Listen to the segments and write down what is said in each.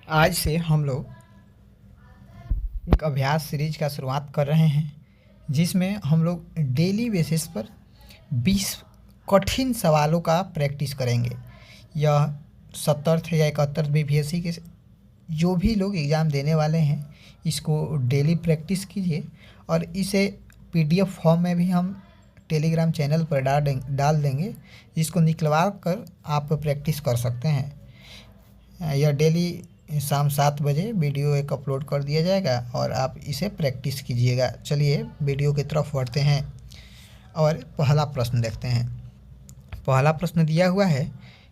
आज से हम लोग एक अभ्यास सीरीज का शुरुआत कर रहे हैं जिसमें हम लोग डेली बेसिस पर 20 कठिन सवालों का प्रैक्टिस करेंगे। यह 70 या 71 बीपीएससी के जो भी लोग एग्ज़ाम देने वाले हैं इसको डेली प्रैक्टिस कीजिए और इसे पीडीएफ फॉर्म में भी हम टेलीग्राम चैनल पर डाल देंगे जिसको निकलवा कर आप प्रैक्टिस कर सकते हैं। यह डेली शाम 7 बजे वीडियो एक अपलोड कर दिया जाएगा और आप इसे प्रैक्टिस कीजिएगा। चलिए वीडियो की तरफ बढ़ते हैं और पहला प्रश्न देखते हैं। पहला प्रश्न दिया हुआ है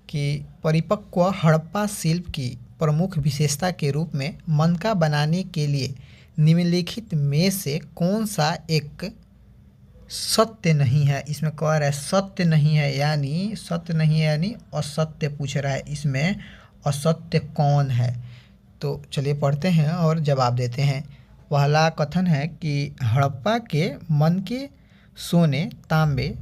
कि परिपक्व हड़प्पा शिल्प की प्रमुख विशेषता के रूप में मनका बनाने के लिए निम्नलिखित में से कौन सा एक सत्य नहीं है। इसमें कह रहा है सत्य नहीं है, यानी सत्य नहीं है यानी असत्य पूछ रहा है। इसमें असत्य कौन है? तो चलिए पढ़ते हैं और जवाब देते हैं। पहला कथन है कि हड़प्पा के मनके सोने, तांबे,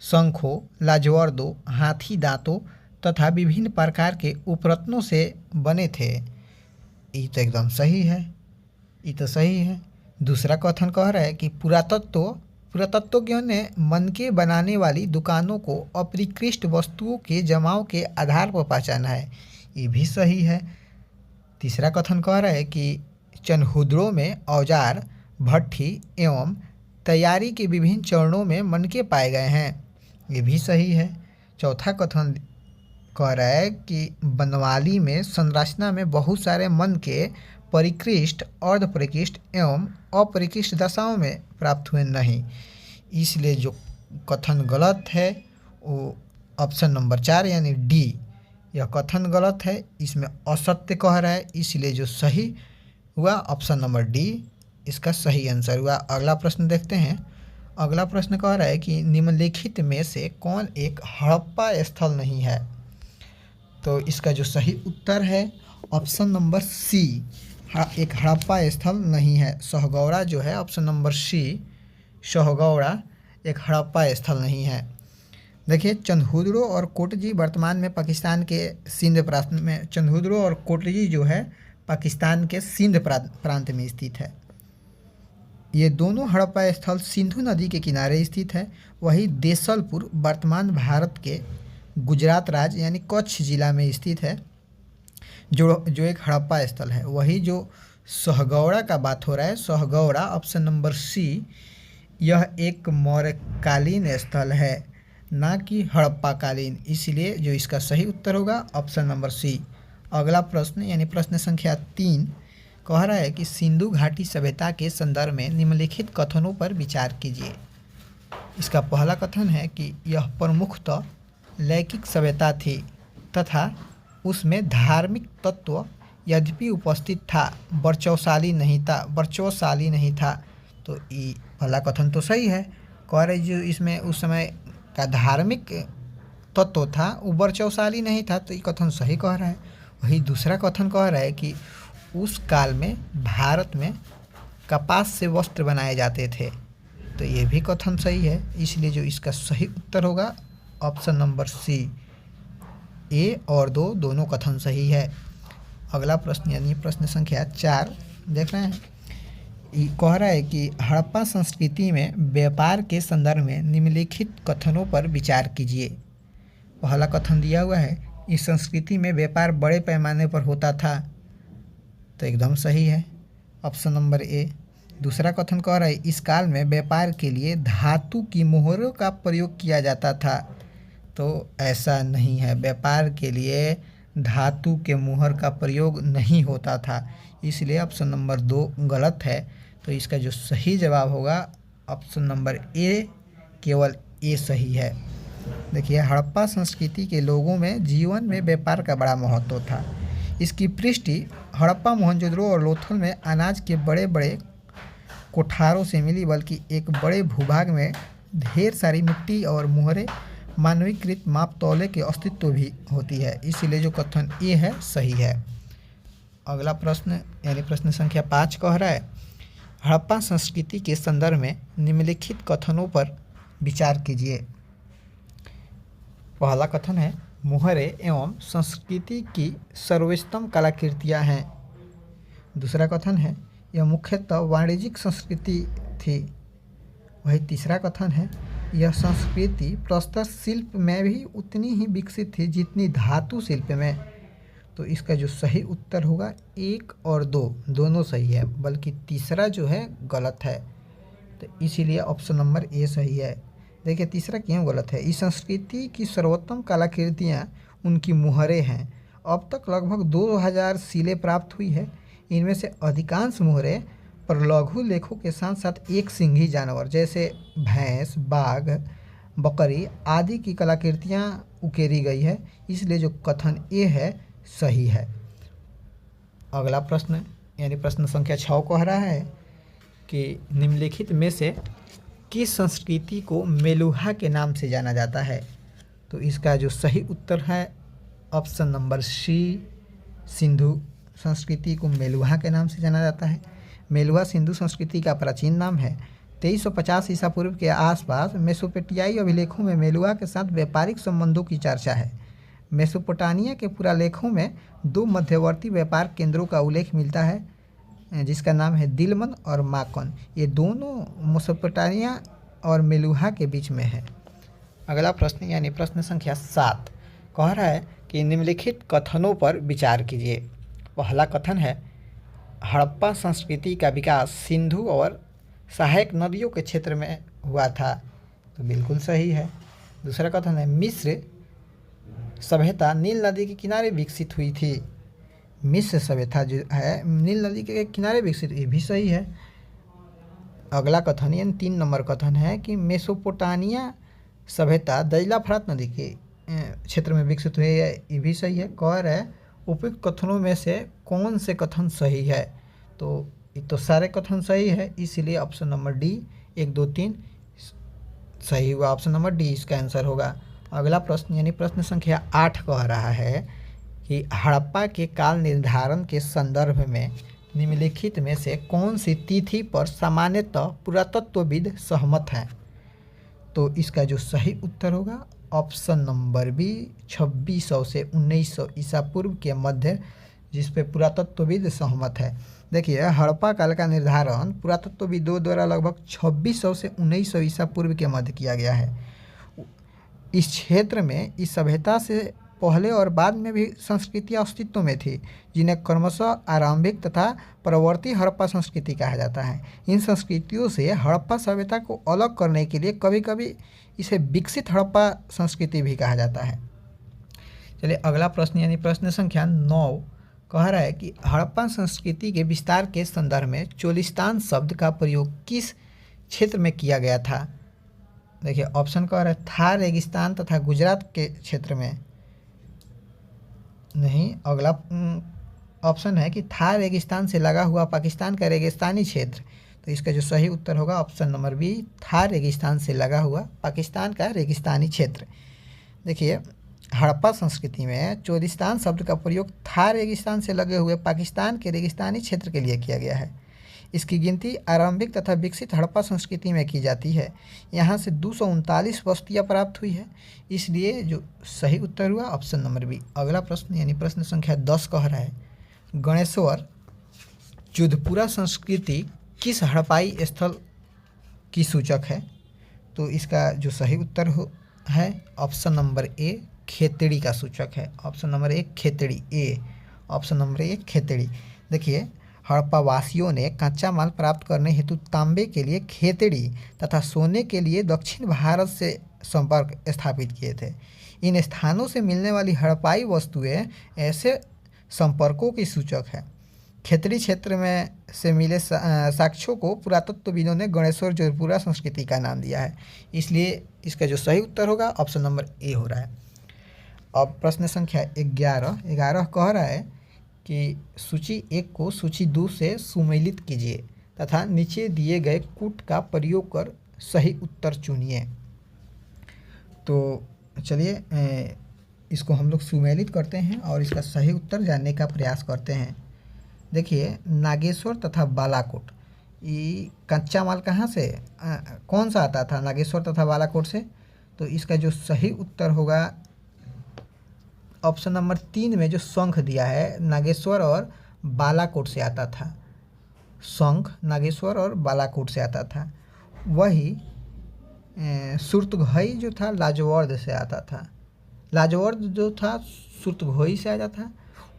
शंखों, लाजवर्दों, हाथी दांतों तथा विभिन्न प्रकार के उपरत्नों से बने थे। ये तो एकदम सही है, ये तो सही है। दूसरा कथन कह रहा है कि पुरातत्वज्ञों ने मनके बनाने वाली दुकानों को अपरिष्कृत वस्तुओं के जमाव के आधार पर पहचाना है। ये भी सही है। तीसरा कथन कह रहा है कि चनहुद्रों में औजार, भट्ठी एवं तैयारी के विभिन्न चरणों में मनके पाए गए हैं। ये भी सही है। चौथा कथन कह रहा है कि बनवाली में संरचना में बहुत सारे मनके परिष्कृत, अर्धपरिष्कृत एवं अपरिष्कृत दशाओं में प्राप्त हुए नहीं। इसलिए जो कथन गलत है वो ऑप्शन नंबर 4 यानी डी, यह कथन गलत है। इसमें असत्य कह रहा है, इसलिए जो सही हुआ ऑप्शन नंबर डी इसका सही आंसर हुआ। अगला प्रश्न देखते हैं। अगला प्रश्न कह रहा है कि निम्नलिखित में से कौन एक हड़प्पा स्थल नहीं है। तो इसका जो सही उत्तर है ऑप्शन नंबर सी, एक हड़प्पा स्थल नहीं है। सहगौड़ा जो है ऑप्शन नंबर सी, सहगौड़ा एक हड़प्पा स्थल नहीं है। देखिए चंदहुद्रो और कोटजी वर्तमान में पाकिस्तान के सिंध प्रांत में, चंदहुद्रो और कोटजी जो है पाकिस्तान के सिंध प्रांत में स्थित है। ये दोनों हड़प्पा स्थल सिंधु नदी के किनारे स्थित है। वही देसलपुर वर्तमान भारत के गुजरात राज्य यानी कच्छ जिला में स्थित है, जो एक हड़प्पा स्थल है। वही जो सहगौड़ा का बात हो रहा है, सहगौड़ा ऑप्शन नंबर सी, यह एक मौर्यकालीन स्थल है ना कि हड़प्पा कालीन, इसलिए जो इसका सही उत्तर होगा ऑप्शन नंबर सी। अगला प्रश्न यानी प्रश्न संख्या 3 कह रहा है कि सिंधु घाटी सभ्यता के संदर्भ में निम्नलिखित कथनों पर विचार कीजिए। इसका पहला कथन है कि यह प्रमुखतः लैंगिक सभ्यता थी तथा उसमें धार्मिक तत्व यद्यपि उपस्थित था वर्चस्वशाली नहीं था। तो ये पहला कथन तो सही है। कह रहे जो इसमें उस समय का धार्मिक तत्व था वो वर्चस्वशाली नहीं था, तो ये कथन सही कह रहा है। वही दूसरा कथन कह रहा है कि उस काल में भारत में कपास से वस्त्र बनाए जाते थे, तो ये भी कथन सही है। इसलिए जो इसका सही उत्तर होगा ऑप्शन नंबर सी, ए और दो दोनों कथन सही है। अगला प्रश्न यानी प्रश्न संख्या 4 देख रहे हैं। कह रहा है कि हड़प्पा संस्कृति में व्यापार के संदर्भ में निम्नलिखित कथनों पर विचार कीजिए। पहला कथन दिया हुआ है, इस संस्कृति में व्यापार बड़े पैमाने पर होता था, तो एकदम सही है ऑप्शन नंबर ए। दूसरा कथन कह रहा है इस काल में व्यापार के लिए धातु की मोहरों का प्रयोग किया जाता था, तो ऐसा नहीं है। व्यापार के लिए धातु के मोहर का प्रयोग नहीं होता था, इसलिए ऑप्शन नंबर 2 गलत है। तो इसका जो सही जवाब होगा ऑप्शन नंबर ए, केवल ए सही है। देखिए हड़प्पा संस्कृति के लोगों में जीवन में व्यापार का बड़ा महत्व था। इसकी पुष्टि हड़प्पा, मोहनजोदड़ो और लोथल में अनाज के बड़े बड़े कोठारों से मिली, बल्कि एक बड़े भूभाग में ढेर सारी मिट्टी और मोहरें मानवीकृत माप तौले के अस्तित्व भी होती है। इसीलिए जो कथन ए है सही है। अगला प्रश्न यानी प्रश्न संख्या 5 कह रहा है हड़प्पा संस्कृति के संदर्भ में निम्नलिखित कथनों पर विचार कीजिए। पहला कथन है मुहरे एवं संस्कृति की सर्वोत्तम कलाकृतियाँ हैं। दूसरा कथन है यह मुख्यतः वाणिज्यिक संस्कृति थी। वही तीसरा कथन है यह संस्कृति प्रस्तर शिल्प में भी उतनी ही विकसित थी जितनी धातु शिल्प में। तो इसका जो सही उत्तर होगा 1 और 2 दोनों सही है, बल्कि तीसरा जो है गलत है। तो इसीलिए ऑप्शन नंबर ए सही है। देखिए तीसरा क्यों गलत है। इस संस्कृति की सर्वोत्तम कलाकृतियाँ उनकी मुहरें हैं। अब तक लगभग 2000 सिलें प्राप्त हुई है। इनमें से अधिकांश मुहरें पर लघु लेखों के साथ साथ एक सिंघी जानवर जैसे भैंस, बाघ, बकरी आदि की कलाकृतियाँ उकेरी गई है। इसलिए जो कथन ए है सही है। अगला प्रश्न यानी प्रश्न संख्या 6 कह रहा है कि निम्नलिखित में से किस संस्कृति को मेलुहा के नाम से जाना जाता है। तो इसका जो सही उत्तर है ऑप्शन नंबर सी, सिंधु संस्कृति को मेलुहा के नाम से जाना जाता है। मेलुहा सिंधु संस्कृति का प्राचीन नाम है। 2350 ईसा पूर्व के आसपास मेसोपोटामियाई अभिलेखों में मेलुहा के साथ व्यापारिक संबंधों की चर्चा है। मेसोपोटामिया के पुरालेखों में 2 मध्यवर्ती व्यापार केंद्रों का उल्लेख मिलता है जिसका नाम है दिलमन और माकन। ये दोनों मेसोपोटामिया और मेलुहा के बीच में है। अगला प्रश्न यानी प्रश्न संख्या 7 कह रहा है कि निम्नलिखित कथनों पर विचार कीजिए। पहला कथन है हड़प्पा संस्कृति का विकास सिंधु और सहायक नदियों के क्षेत्र में हुआ था। तो बिल्कुल सही है। दूसरा कथन है मिस्र सभ्यता नील नदी के किनारे विकसित हुई थी। मिस्र सभ्यता जो है नील नदी के किनारे विकसित, ये भी सही है। अगला कथन यानी 3 नंबर कथन है कि मेसोपोटामिया सभ्यता दजला फरात नदी के क्षेत्र में विकसित हुई है, ये भी सही है। कह रहा है उपयुक्त कथनों में से कौन से कथन सही है। तो ये तो सारे कथन सही है, इसीलिए ऑप्शन नंबर डी 1, 2, 3 सही हुआ। ऑप्शन नंबर डी इसका आंसर होगा। अगला प्रश्न यानी प्रश्न संख्या 8 कह रहा है कि हड़प्पा के काल निर्धारण के संदर्भ में निम्नलिखित में से कौन सी तिथि पर सामान्यतः पुरातत्वविद सहमत हैं। तो इसका जो सही उत्तर होगा ऑप्शन नंबर बी 2600 से 1900 ईसा पूर्व के मध्य, जिस पे पुरातत्वविद सहमत है। देखिए हड़प्पा काल का निर्धारण पुरातत्वविदों द्वारा लगभग 2600 से 1900 ईसा पूर्व के मध्य किया गया है। इस क्षेत्र में इस सभ्यता से पहले और बाद में भी संस्कृतियाँ अस्तित्व में थी, जिन्हें क्रमशः आरंभिक तथा परवर्ती हड़प्पा संस्कृति कहा जाता है। इन संस्कृतियों से हड़प्पा सभ्यता को अलग करने के लिए कभी कभी इसे विकसित हड़प्पा संस्कृति भी कहा जाता है। चलिए अगला प्रश्न यानी प्रश्न संख्या 9 कह रहा है कि हड़प्पा संस्कृति के विस्तार के संदर्भ में चोलिस्तान शब्द का प्रयोग किस क्षेत्र में किया गया था। देखिए ऑप्शन कह रहा है थार रेगिस्तान तथा गुजरात के क्षेत्र में। नहीं, अगला ऑप्शन है कि थार रेगिस्तान से लगा हुआ पाकिस्तान का रेगिस्तानी क्षेत्र। तो इसका जो सही उत्तर होगा ऑप्शन नंबर बी थार रेगिस्तान से लगा हुआ पाकिस्तान का रेगिस्तानी क्षेत्र। देखिए हड़प्पा संस्कृति में चोलिस्तान शब्द का प्रयोग थार रेगिस्तान से लगे हुए पाकिस्तान के रेगिस्तानी क्षेत्र के लिए किया गया है। इसकी गिनती आरंभिक तथा विकसित हड़प्पा संस्कृति में की जाती है। यहाँ से 239 बस्तियाँ प्राप्त हुई है, इसलिए जो सही उत्तर हुआ ऑप्शन नंबर बी। अगला प्रश्न यानी प्रश्न संख्या 10 कह रहा है गणेश्वर जोधपुरा संस्कृति किस हड़प्पाई स्थल की सूचक है। तो इसका जो सही उत्तर है ऑप्शन नंबर ए खेतड़ी का सूचक है। Option number 1 Khetri A. Option number 1 Khetri. देखिए हड़प्पा वासियों ने कच्चा माल प्राप्त करने हेतु तांबे के लिए खेतड़ी तथा सोने के लिए दक्षिण भारत से संपर्क स्थापित किए थे। इन स्थानों से मिलने वाली हड़प्पाई वस्तुएं ऐसे संपर्कों की सूचक है। खेतड़ी क्षेत्र में से मिले साक्ष्यों को पुरातत्वविदों ने गणेश्वर जोधपुरा संस्कृति का नाम दिया है, इसलिए इसका जो सही उत्तर होगा ऑप्शन नंबर ए हो रहा है। अब प्रश्न संख्या 11 कह रहा है कि सूची 1 को सूची 2 से सुमेलित कीजिए तथा नीचे दिए गए कूट का प्रयोग कर सही उत्तर चुनिए। तो चलिए इसको हम लोग सुमेलित करते हैं और इसका सही उत्तर जानने का प्रयास करते हैं। देखिए नागेश्वर तथा बालाकोट, ये कच्चा माल कहाँ से कौन सा आता था नागेश्वर तथा बालाकोट से। तो इसका जो सही उत्तर होगा ऑप्शन नंबर 3 में जो शंख दिया है नागेश्वर और बालाकोट से आता था। शंख नागेश्वर और बालाकोट से आता था। वही सुरतघई जो था लाजवर्द से आता था। लाजवर्द जो था सुरतघई से आता था।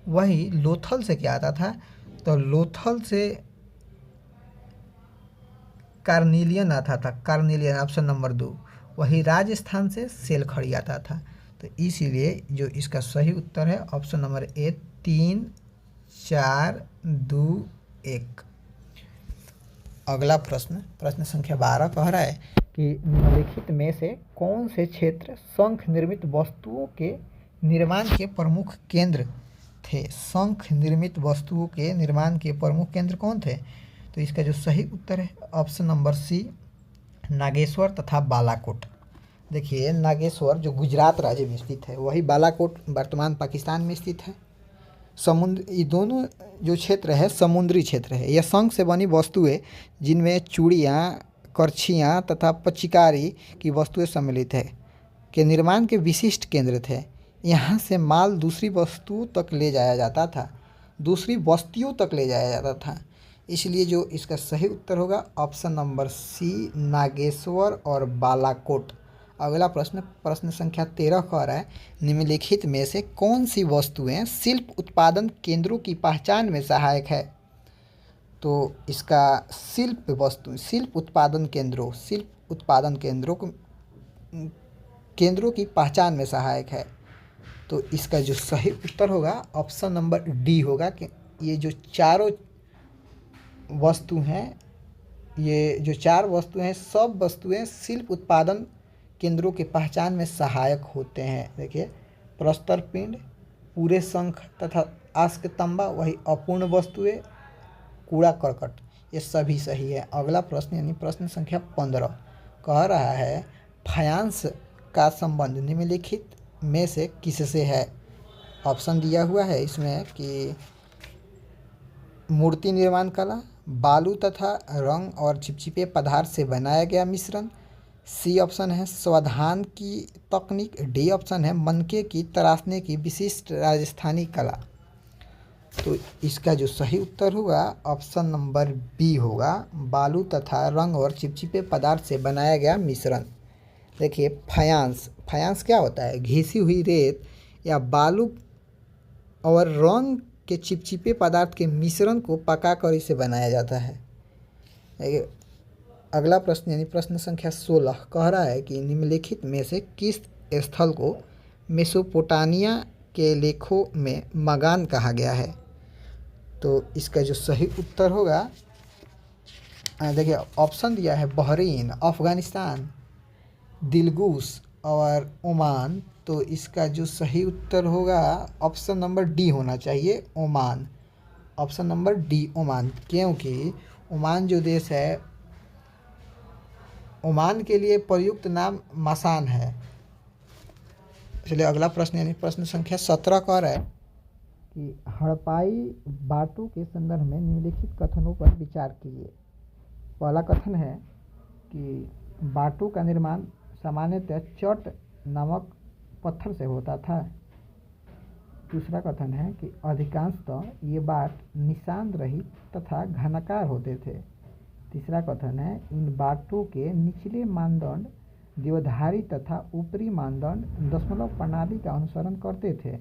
वही लोथल से क्या आता था, तो लोथल से कार्नेलियन आता था। Carnelian option number 2। वही राजस्थान से सेलखड़ी आता था। तो इसीलिए जो इसका सही उत्तर है ऑप्शन नंबर ए 3 4 2 1। अगला प्रश्न, प्रश्न संख्या 12 कह रहा है कि निम्नलिखित में से कौन से क्षेत्र शंख निर्मित वस्तुओं के निर्माण के प्रमुख केंद्र थे। शंख निर्मित वस्तुओं के निर्माण के प्रमुख केंद्र कौन थे। तो इसका जो सही उत्तर है ऑप्शन नंबर सी नागेश्वर तथा बालाकोट। देखिए नागेश्वर जो गुजरात राज्य में स्थित है, वही बालाकोट वर्तमान पाकिस्तान में स्थित है। समुद्र, ये दोनों जो क्षेत्र है समुद्री क्षेत्र है। यह शंख से बनी वस्तुएं जिनमें चूड़ियाँ, करछियाँ तथा पचिकारी की वस्तुएं सम्मिलित है के निर्माण के विशिष्ट केंद्र थे। यहाँ से माल दूसरी वस्तुओं तक ले जाया जाता था, दूसरी बस्तियों तक ले जाया जाता था। इसलिए जो इसका सही उत्तर होगा ऑप्शन नंबर सी नागेश्वर और बालाकोट। अगला प्रश्न, प्रश्न संख्या 13 कह रहा है निम्नलिखित में से कौन सी वस्तुएं शिल्प उत्पादन केंद्रों की पहचान में सहायक है। तो इसका शिल्प उत्पादन केंद्रों की पहचान में सहायक है। तो इसका जो सही उत्तर होगा ऑप्शन नंबर डी होगा कि ये जो चारों वस्तु हैं, ये जो 4 वस्तुएं हैं, सब वस्तुएं शिल्प उत्पादन केंद्रों के पहचान में सहायक होते हैं। देखिए प्रस्तर पिंड, पूरे शंख तथा आस्कतंबा, वही अपूर्ण वस्तुएं, कूड़ा करकट, ये सभी सही है। अगला प्रश्न यानी प्रश्न संख्या 15 कह रहा है फायांस का संबंध निम्नलिखित में से किससे है। ऑप्शन दिया हुआ है इसमें कि मूर्ति निर्माण कला, बालू तथा रंग और चिपचिपे पदार्थ से बनाया गया मिश्रण, सी ऑप्शन है स्वाधान की तकनीक, डी ऑप्शन है मनके की तराशने की विशिष्ट राजस्थानी कला। तो इसका जो सही उत्तर होगा ऑप्शन नंबर बी होगा बालू तथा रंग और चिपचिपे पदार्थ से बनाया गया मिश्रण। देखिए फायांस क्या होता है, घिसी हुई रेत या बालू और रंग के चिपचिपे पदार्थ के मिश्रण को पकाकर इसे बनाया जाता है। अगला प्रश्न यानी प्रश्न संख्या 16 कह रहा है कि निम्नलिखित में से किस स्थल को मेसोपोटामिया के लेखों में मगान कहा गया है। तो इसका जो सही उत्तर होगा, देखिए ऑप्शन दिया है बहरीन, अफ़गानिस्तान, दिलगुश और ओमान। तो इसका जो सही उत्तर होगा ऑप्शन नंबर डी होना चाहिए, Oman. Option number D Oman, क्योंकि ओमान जो देश है, ओमान के लिए प्रयुक्त नाम मसान है। चलिए अगला प्रश्न यानी प्रश्न संख्या 17 कह रहा है कि हड़प्पाई बाटों के संदर्भ में निम्नलिखित कथनों पर विचार कीजिए। पहला कथन है कि बाटों का निर्माण सामान्यतः चट नामक पत्थर से होता था। दूसरा कथन है कि अधिकांशतः ये बाट निशान रहित तथा घनाकार होते थे। तीसरा कथन है इन बाटों के निचले मानदंड देवधारी तथा ऊपरी मानदंड दशमलव प्रणाली का अनुसरण करते थे।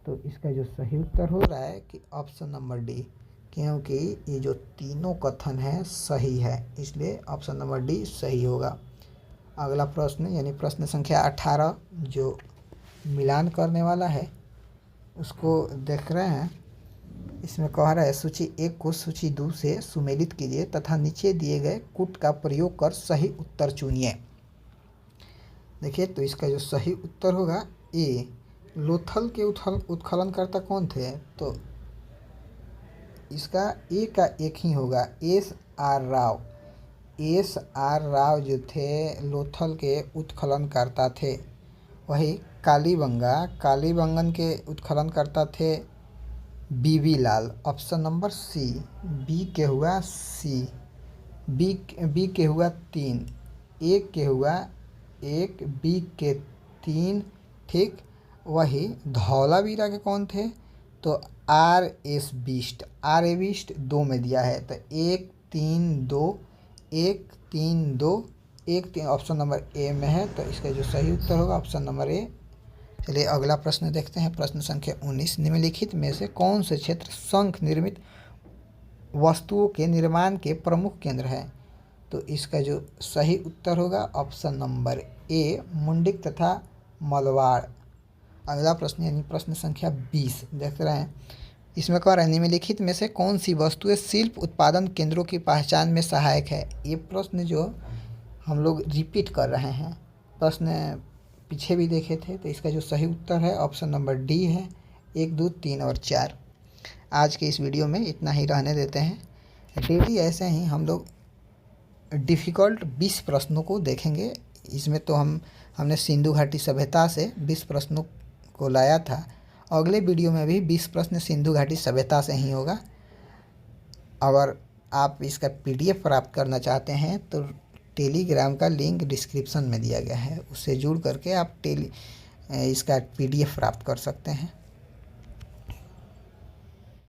तो इसका जो सही उत्तर हो रहा है कि ऑप्शन नंबर डी, क्योंकि ये जो तीनों कथन है सही है, इसलिए ऑप्शन नंबर डी सही होगा। अगला प्रश्न यानी प्रश्न संख्या 18 जो मिलान करने वाला है उसको देख रहे हैं। इसमें कह रहा है सूची 1 को सूची 2 से सुमेलित कीजिए तथा नीचे दिए गए कूट का प्रयोग कर सही उत्तर चुनिए। देखिए तो इसका जो सही उत्तर होगा ए, लोथल के उत्खननकर्ता कौन थे। तो इसका ए का एक ही होगा, एस आर राव जो थे लोथल के उत्खननकर्ता थे। वही कालीबंगन के उत्खननकर्ता थे बीबी लाल। ऑप्शन नंबर सी, बी के हुआ सी, बी के हुआ 3, ए के हुआ 1, बी के 3, ठीक। वही धौलावीरा के कौन थे? तो R S Bisht, R A Bisht 2 में दिया है, तो 1 3 2 1 3 2 1 3 ऑप्शन नंबर ए में है, तो इसका जो सही उत्तर होगा ऑप्शन नंबर ए। चलिए अगला प्रश्न देखते हैं, प्रश्न संख्या 19। निम्नलिखित में से कौन से क्षेत्र शंख निर्मित वस्तुओं के निर्माण के प्रमुख केंद्र हैं? तो इसका जो सही उत्तर होगा ऑप्शन नंबर ए, मुंडिक तथा मलवाड़। अगला प्रश्न यानी प्रश्न संख्या 20 देख रहे हैं। इसमें कह रहा है निम्नलिखित में से कौन सी वस्तुएं शिल्प उत्पादन केंद्रों की पहचान में सहायक है? ये प्रश्न जो हम लोग रिपीट कर रहे हैं, प्रश्न पीछे भी देखे थे, तो इसका जो सही उत्तर है ऑप्शन नंबर डी है, 1 2 3 और 4। आज के इस वीडियो में इतना ही रहने देते हैं। डेली ऐसे ही हम लोग डिफ़िकल्ट 20 प्रश्नों को देखेंगे। इसमें तो हमने सिंधु घाटी सभ्यता से 20 प्रश्नों को लाया था। अगले वीडियो में भी 20 प्रश्न सिंधु घाटी सभ्यता से ही होगा। अगर आप इसका PDF प्राप्त करना चाहते हैं तो टेलीग्राम का लिंक डिस्क्रिप्शन में दिया गया है, उससे जुड़ करके आप इसका PDF प्राप्त कर सकते हैं।